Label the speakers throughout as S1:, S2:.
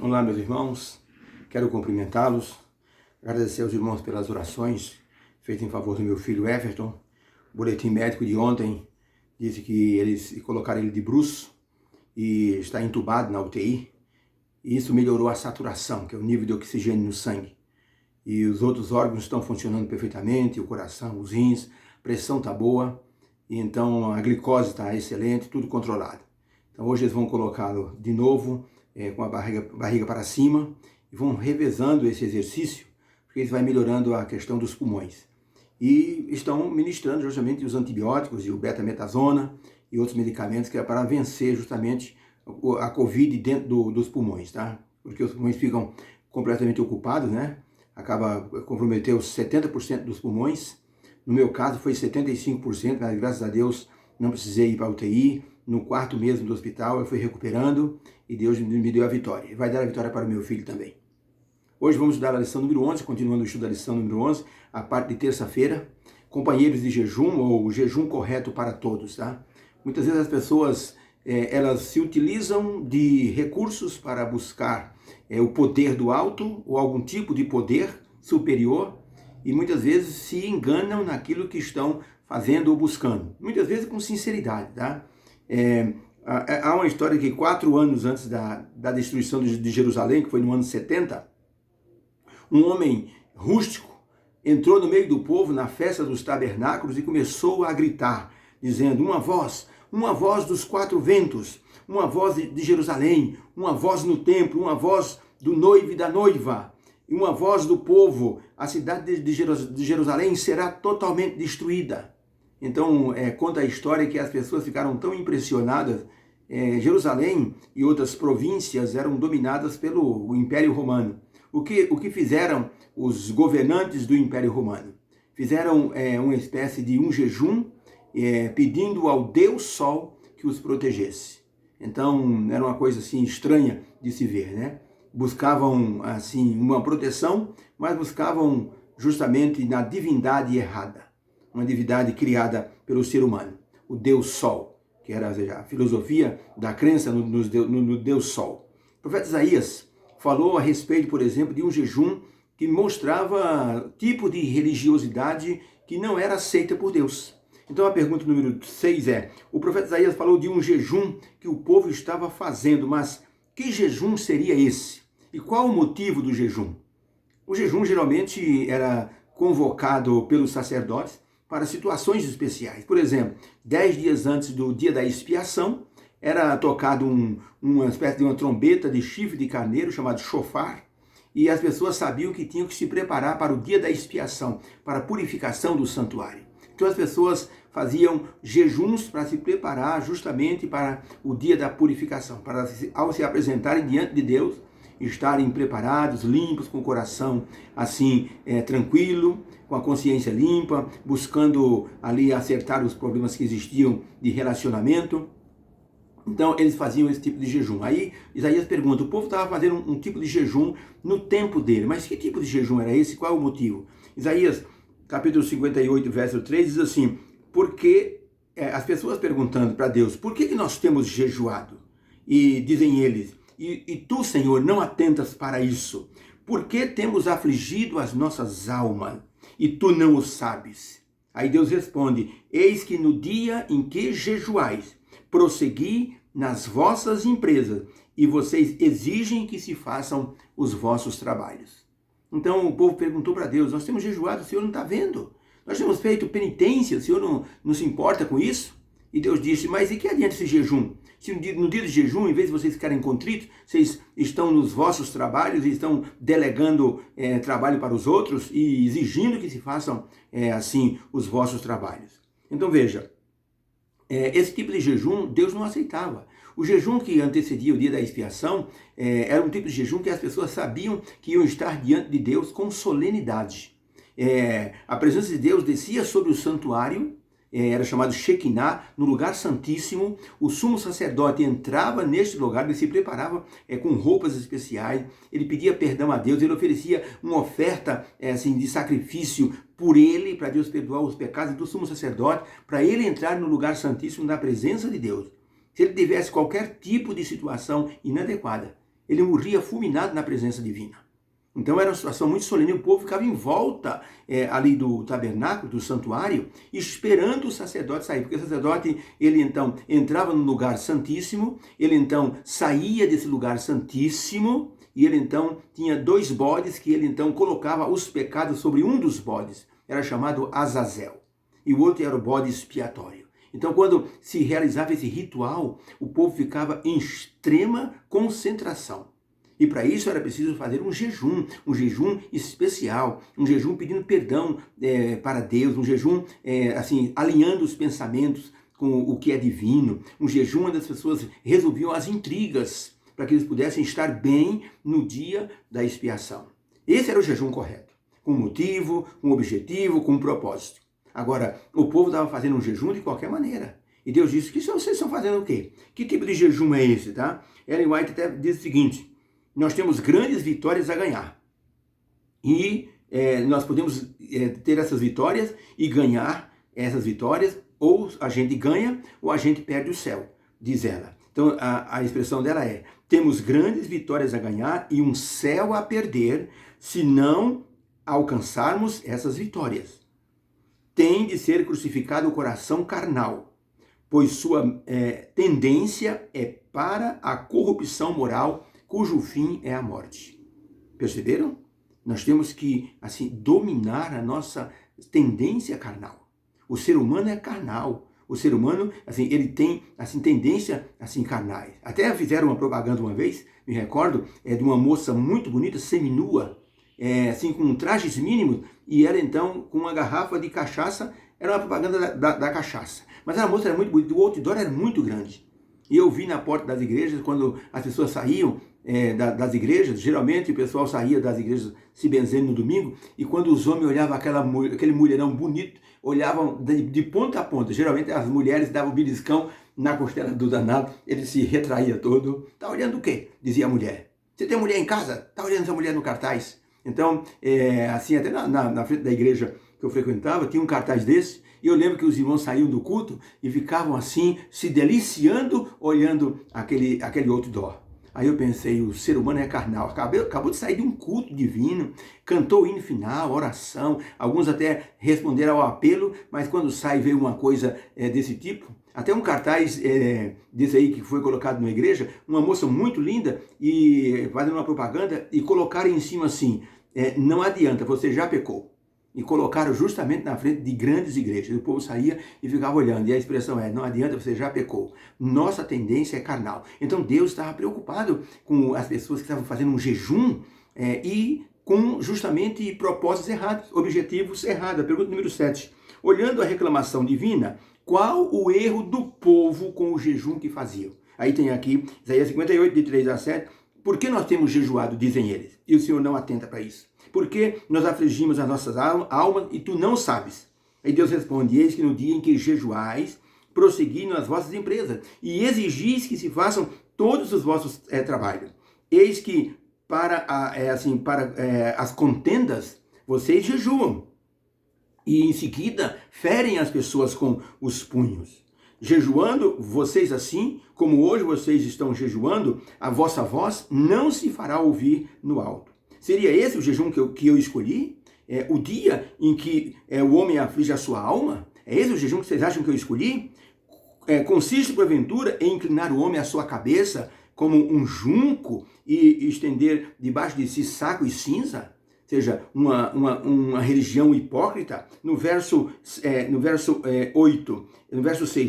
S1: Olá, meus irmãos, quero cumprimentá-los, agradecer aos irmãos pelas orações feitas em favor do meu filho Everton. O boletim médico de ontem disse que eles colocaram ele de bruço e está entubado na UTI. E isso melhorou a saturação, que é o nível de oxigênio no sangue. E os outros órgãos estão funcionando perfeitamente, o coração, os rins, a pressão está boa, e então a glicose está excelente, tudo controlado. Então hoje eles vão colocá-lo de novo com a barriga para cima e vão revezando esse exercício, porque isso vai melhorando a questão dos pulmões. E estão ministrando justamente os antibióticos e o betametasona e outros medicamentos que é para vencer justamente a Covid dentro dos pulmões, tá? Porque os pulmões ficam completamente ocupados, né? Acaba comprometeu 70% dos pulmões. No meu caso foi 75%, mas graças a Deus não precisei ir para a UTI. No quarto mesmo do hospital eu fui recuperando e Deus me deu a vitória. E vai dar a vitória para o meu filho também. Hoje vamos estudar a lição número 11, continuando o estudo da lição número 11, a parte de terça-feira, companheiros de jejum ou o jejum correto para todos, tá? Muitas vezes as pessoas elas se utilizam de recursos para buscar o poder do alto ou algum tipo de poder superior e muitas vezes se enganam naquilo que estão fazendo ou buscando. Muitas vezes com sinceridade, tá? Há uma história que 4 anos antes da destruição de Jerusalém, que foi no ano 70, um homem rústico entrou no meio do povo na festa dos tabernáculos e começou a gritar, dizendo: uma voz dos 4 ventos, uma voz de Jerusalém, uma voz no templo, uma voz do noivo e da noiva, e uma voz do povo, a cidade de Jerusalém será totalmente destruída. Então, conta a história que as pessoas ficaram tão impressionadas. Jerusalém e outras províncias eram dominadas pelo Império Romano. O que fizeram os governantes do Império Romano? Fizeram uma espécie de um jejum, pedindo ao Deus Sol que os protegesse. Então, era uma coisa assim estranha de se ver, né? Buscavam assim uma proteção, mas buscavam justamente na divindade errada. Uma divindade criada pelo ser humano, o Deus Sol, que era a filosofia da crença no Deus Sol. O profeta Isaías falou a respeito, por exemplo, de um jejum que mostrava tipo de religiosidade que não era aceita por Deus. Então a pergunta número 6 é, o profeta Isaías falou de um jejum que o povo estava fazendo, mas que jejum seria esse? E qual o motivo do jejum? O jejum geralmente era convocado pelos sacerdotes para situações especiais. Por exemplo, 10 dias antes do dia da expiação, era tocado uma espécie de uma trombeta de chifre de carneiro, chamado shofar, e as pessoas sabiam que tinham que se preparar para o dia da expiação, para a purificação do santuário. Então as pessoas faziam jejuns para se preparar justamente para o dia da purificação, para ao se apresentarem diante de Deus, estarem preparados, limpos, com o coração assim tranquilo, com a consciência limpa, buscando ali acertar os problemas que existiam de relacionamento. Então eles faziam esse tipo de jejum. Aí Isaías pergunta, o povo estava fazendo um tipo de jejum no tempo dele, mas que tipo de jejum era esse? Qual é o motivo? Isaías capítulo 58, verso 3 diz assim, porque as pessoas perguntando para Deus, por que nós temos jejuado? E dizem eles, e tu, Senhor, não atentas para isso? Por que temos afligido as nossas almas? E tu não o sabes. Aí Deus responde, eis que no dia em que jejuais, prossegui nas vossas empresas, e vocês exigem que se façam os vossos trabalhos. Então o povo perguntou para Deus, nós temos jejuado, o Senhor não está vendo? Nós temos feito penitência, o Senhor não se importa com isso? E Deus disse, mas e que adianta esse jejum? Se no dia de jejum, em vez de vocês ficarem contritos, vocês estão nos vossos trabalhos e estão delegando trabalho para os outros e exigindo que se façam assim os vossos trabalhos. Então veja, esse tipo de jejum Deus não aceitava. O jejum que antecedia o dia da expiação era um tipo de jejum que as pessoas sabiam que iam estar diante de Deus com solenidade. A presença de Deus descia sobre o santuário, era chamado Shekinah, no lugar santíssimo. O sumo sacerdote entrava neste lugar, ele se preparava com roupas especiais, ele pedia perdão a Deus, ele oferecia uma oferta assim, de sacrifício por ele, para Deus perdoar os pecados do sumo sacerdote, para ele entrar no lugar santíssimo da presença de Deus. Se ele tivesse qualquer tipo de situação inadequada, ele morria fulminado na presença divina. Então era uma situação muito solene, o povo ficava em volta ali do tabernáculo, do santuário, esperando o sacerdote sair, porque o sacerdote, ele então entrava no lugar santíssimo, ele então saía desse lugar santíssimo, e ele então tinha 2 bodes que ele então colocava os pecados sobre um dos bodes, era chamado Azazel, e o outro era o bode expiatório. Então, quando se realizava esse ritual, o povo ficava em extrema concentração. E para isso era preciso fazer um jejum especial, um jejum pedindo perdão para Deus, um jejum assim, alinhando os pensamentos com o que é divino, um jejum onde as pessoas resolviam as intrigas para que eles pudessem estar bem no dia da expiação. Esse era o jejum correto, com motivo, com objetivo, com propósito. Agora, o povo estava fazendo um jejum de qualquer maneira. E Deus disse, que vocês estão fazendo o quê? Que tipo de jejum é esse, tá? Ellen White até diz o seguinte, nós temos grandes vitórias a ganhar. E nós podemos ter essas vitórias e ganhar essas vitórias, ou a gente ganha, ou a gente perde o céu, diz ela. Então, a expressão dela é, temos grandes vitórias a ganhar e um céu a perder se não alcançarmos essas vitórias. Tem de ser crucificado o coração carnal, pois sua tendência é para a corrupção moral, cujo fim é a morte. Perceberam? Nós temos que, assim, dominar a nossa tendência carnal. O ser humano é carnal. O ser humano, assim, ele tem, assim, tendência, assim, carnais. Até fizeram uma propaganda uma vez, me recordo, de uma moça muito bonita, seminua, assim, com trajes mínimos, e ela, então, com uma garrafa de cachaça, era uma propaganda da cachaça. Mas a moça era muito bonita, o outdoor era muito grande. E eu vi na porta das igrejas, quando as pessoas saíam das igrejas, geralmente o pessoal saía das igrejas se benzendo no domingo, e quando os homens olhavam aquele mulherão bonito, olhavam de ponta a ponta, geralmente as mulheres davam um beliscão na costela do danado, ele se retraía todo. Tá olhando o quê? Dizia a mulher. Você tem mulher em casa? Tá olhando essa mulher no cartaz? Então, assim, até na frente da igreja que eu frequentava, tinha um cartaz desse, e eu lembro que os irmãos saíam do culto e ficavam assim, se deliciando, olhando aquele outdoor. Aí eu pensei, o ser humano é carnal, acabou de sair de um culto divino, cantou o hino final, oração, alguns até responderam ao apelo, mas quando sai veio uma coisa desse tipo, até um cartaz desse aí que foi colocado na igreja, uma moça muito linda, e fazendo uma propaganda, e colocaram em cima assim, não adianta, você já pecou. E colocaram justamente na frente de grandes igrejas. O povo saía e ficava olhando. E a expressão é, não adianta, você já pecou. Nossa tendência é carnal. Então Deus estava preocupado com as pessoas que estavam fazendo um jejum e com justamente propósitos errados, objetivos errados. A pergunta número 7. Olhando a reclamação divina, qual o erro do povo com o jejum que faziam? Aí tem aqui, Isaías 58, de 3 a 7. Por que nós temos jejuado, dizem eles? E o Senhor não atenta para isso. Porque nós afligimos as nossas almas e tu não sabes. Aí Deus responde, eis que no dia em que jejuais, prossegui nas vossas empresas e exigis que se façam todos os vossos trabalhos. Eis que para as contendas vocês jejuam e em seguida ferem as pessoas com os punhos. Jejuando vocês assim, como hoje vocês estão jejuando, a vossa voz não se fará ouvir no alto. Seria esse o jejum que eu escolhi? O dia em que o homem aflige a sua alma? É esse o jejum que vocês acham que eu escolhi? Consiste, porventura, em inclinar o homem à sua cabeça como um junco e estender debaixo de si saco e cinza? Ou seja, uma religião hipócrita? No verso 6,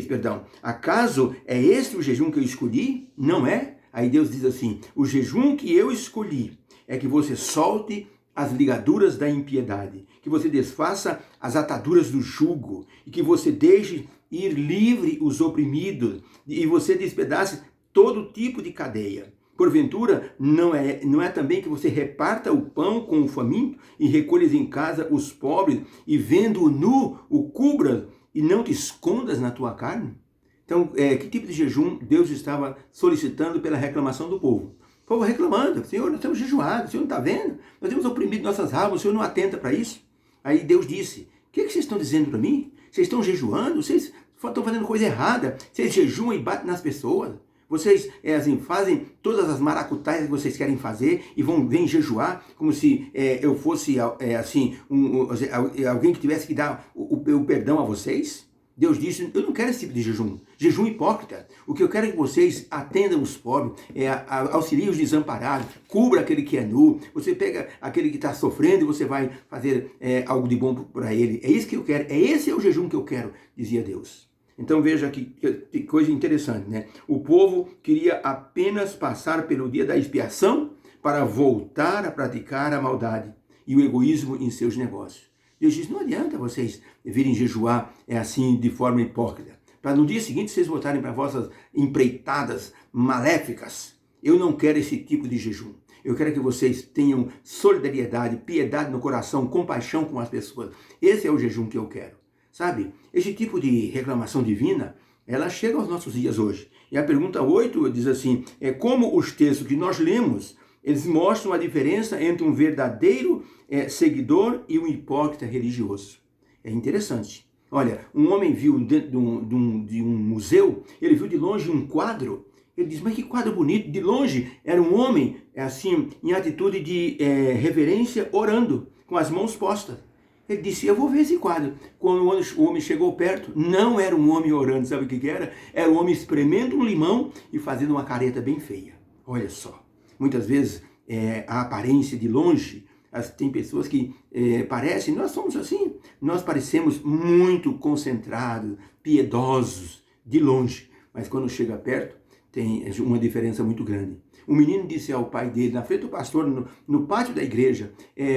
S1: perdão. Acaso é esse o jejum que eu escolhi? Não é? Aí Deus diz assim, o jejum que eu escolhi é que você solte as ligaduras da impiedade, que você desfaça as ataduras do jugo, e que você deixe ir livre os oprimidos, e você despedace todo tipo de cadeia. Porventura, não é também que você reparta o pão com o faminto, e recolhes em casa os pobres, e vendo-o nu, o cubras, e não te escondas na tua carne? Então, que tipo de jejum Deus estava solicitando pela reclamação do povo? O povo reclamando, Senhor, nós temos jejuado, o Senhor não está vendo? Nós temos oprimido nossas almas, o Senhor não atenta para isso? Aí Deus disse, o que vocês estão dizendo para mim? Vocês estão jejuando? Vocês estão fazendo coisa errada? Vocês jejuam e batem nas pessoas? Vocês fazem todas as maracutaias que vocês querem fazer e vêm jejuar como se eu fosse alguém que tivesse que dar o perdão a vocês? Deus disse, eu não quero esse tipo de jejum hipócrita. O que eu quero é que vocês atendam os pobres, auxiliem os desamparados, cubra aquele que é nu, você pega aquele que está sofrendo e você vai fazer algo de bom para ele. É isso que eu quero, esse é o jejum que eu quero, dizia Deus. Então veja que coisa interessante, né? O povo queria apenas passar pelo dia da expiação para voltar a praticar a maldade e o egoísmo em seus negócios. Deus diz, não adianta vocês virem jejuar de forma hipócrita, para no dia seguinte vocês voltarem para vossas empreitadas maléficas. Eu não quero esse tipo de jejum. Eu quero que vocês tenham solidariedade, piedade no coração, compaixão com as pessoas. Esse é o jejum que eu quero. Sabe, esse tipo de reclamação divina, ela chega aos nossos dias hoje. E a pergunta 8 diz assim, como os textos que nós lemos, eles mostram a diferença entre um verdadeiro seguidor e um hipócrita religioso. É interessante. Olha, um homem viu dentro de um museu, ele viu de longe um quadro. Ele diz, mas que quadro bonito. De longe era um homem, em atitude de reverência, orando, com as mãos postas. Ele disse, eu vou ver esse quadro. Quando o homem chegou perto, não era um homem orando, sabe o que era? Era um homem espremendo um limão e fazendo uma careta bem feia. Olha só. Muitas vezes, a aparência de longe, tem pessoas que parecem, nós somos assim, nós parecemos muito concentrados, piedosos, de longe. Mas quando chega perto, tem uma diferença muito grande. Um menino disse ao pai dele, na frente do pastor, no pátio da igreja,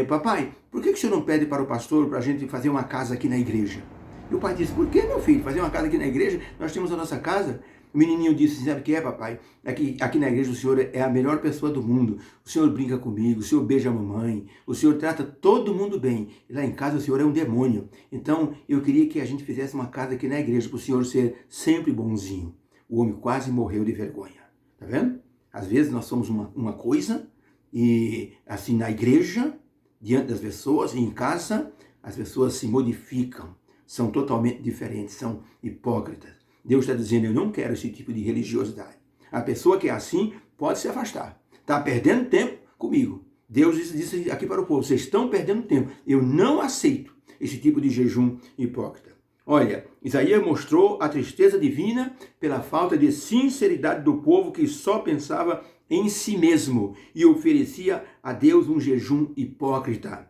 S1: papai, por que o senhor não pede para o pastor para a gente fazer uma casa aqui na igreja? E o pai disse, por que, meu filho, fazer uma casa aqui na igreja? Nós temos a nossa casa. O menininho disse, sabe o que é, papai? Aqui na igreja o senhor é a melhor pessoa do mundo. O senhor brinca comigo, o senhor beija a mamãe, o senhor trata todo mundo bem. E lá em casa o senhor é um demônio. Então eu queria que a gente fizesse uma casa aqui na igreja para o senhor ser sempre bonzinho. O homem quase morreu de vergonha. Tá vendo? Às vezes nós somos uma coisa e assim na igreja, diante das pessoas, e em casa, as pessoas se modificam. São totalmente diferentes, são hipócritas. Deus está dizendo, eu não quero esse tipo de religiosidade. A pessoa que é assim pode se afastar. Está perdendo tempo comigo. Deus disse aqui para o povo, vocês estão perdendo tempo. Eu não aceito esse tipo de jejum hipócrita. Olha, Isaías mostrou a tristeza divina pela falta de sinceridade do povo que só pensava em si mesmo e oferecia a Deus um jejum hipócrita.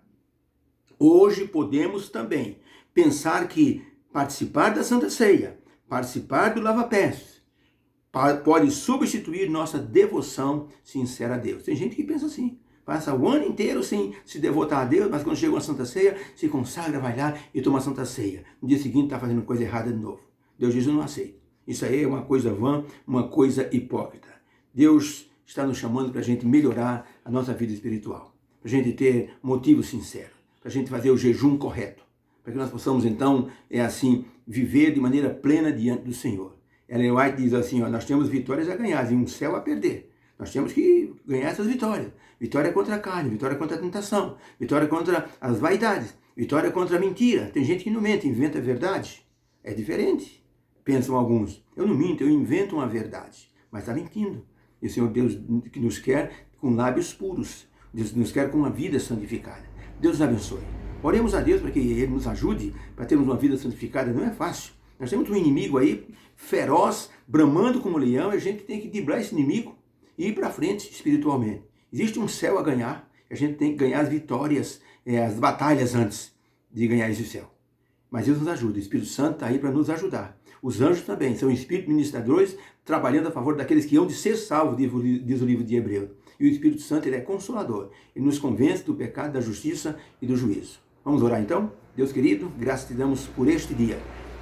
S1: Hoje podemos também pensar que participar da Santa Ceia, participar do lava-pés, pode substituir nossa devoção sincera a Deus. Tem gente que pensa assim, passa o ano inteiro sem se devotar a Deus, mas quando chega uma Santa Ceia, se consagra, vai lá e toma a Santa Ceia. No dia seguinte está fazendo coisa errada de novo. Deus diz, eu não aceito. Isso aí é uma coisa vã, uma coisa hipócrita. Deus está nos chamando para a gente melhorar a nossa vida espiritual, para a gente ter motivo sincero, para a gente fazer o jejum correto, para que nós possamos então, viver de maneira plena diante do Senhor. Ellen White diz assim, nós temos vitórias a ganhar e um céu a perder. Nós temos que ganhar essas vitórias. Vitória contra a carne, vitória contra a tentação, vitória contra as vaidades, vitória contra a mentira. Tem gente que não mente, inventa a verdade. É diferente, pensam alguns. Eu não minto, eu invento uma verdade, mas está mentindo. E o Senhor Deus que nos quer com lábios puros, Deus nos quer com uma vida santificada. Deus nos abençoe. Oremos a Deus para que Ele nos ajude para termos uma vida santificada. Não é fácil. Nós temos um inimigo aí, feroz, bramando como leão, e a gente tem que driblar esse inimigo e ir para frente espiritualmente. Existe um céu a ganhar, a gente tem que ganhar as vitórias, as batalhas antes de ganhar esse céu. Mas Deus nos ajuda, o Espírito Santo está aí para nos ajudar. Os anjos também são espíritos ministradores, trabalhando a favor daqueles que hão de ser salvos, diz o livro de Hebreus. E o Espírito Santo, ele é consolador, ele nos convence do pecado, da justiça e do juízo. Vamos orar então? Deus querido, graças te damos por este dia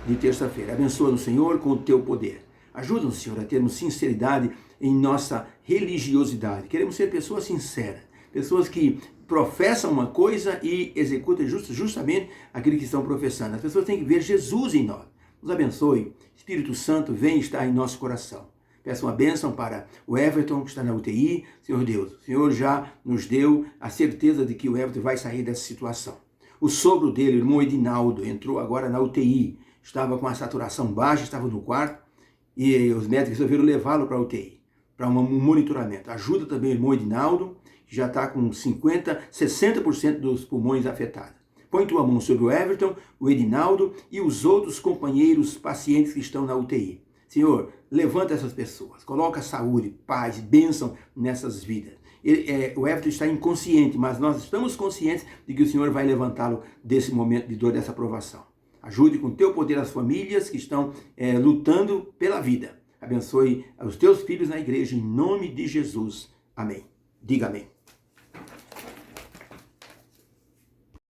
S1: de terça-feira. Abençoa-nos, Senhor, com o teu poder. Ajuda-nos, Senhor, a termos sinceridade em nossa religiosidade. Queremos ser pessoas sinceras, pessoas que professam uma coisa e executam justamente aquilo que estão professando. As pessoas têm que ver Jesus em nós. Nos abençoe. Espírito Santo, vem estar em nosso coração. Peço uma bênção para o Everton, que está na UTI. Senhor Deus, o Senhor já nos deu a certeza de que o Everton vai sair dessa situação. O sogro dele, o irmão Edinaldo, entrou agora na UTI. Estava com a saturação baixa, estava no quarto. E os médicos resolveram levá-lo para a UTI, para um monitoramento. Ajuda também o irmão Edinaldo, que já está com 60% dos pulmões afetados. Põe tua mão sobre o Everton, o Edinaldo e os outros companheiros pacientes que estão na UTI. Senhor, levanta essas pessoas, coloca saúde, paz, bênção nessas vidas. O Everton está inconsciente, mas nós estamos conscientes de que o Senhor vai levantá-lo desse momento de dor, dessa provação. Ajude com teu poder as famílias que estão lutando pela vida. Abençoe os teus filhos na igreja, em nome de Jesus. Amém. Diga amém.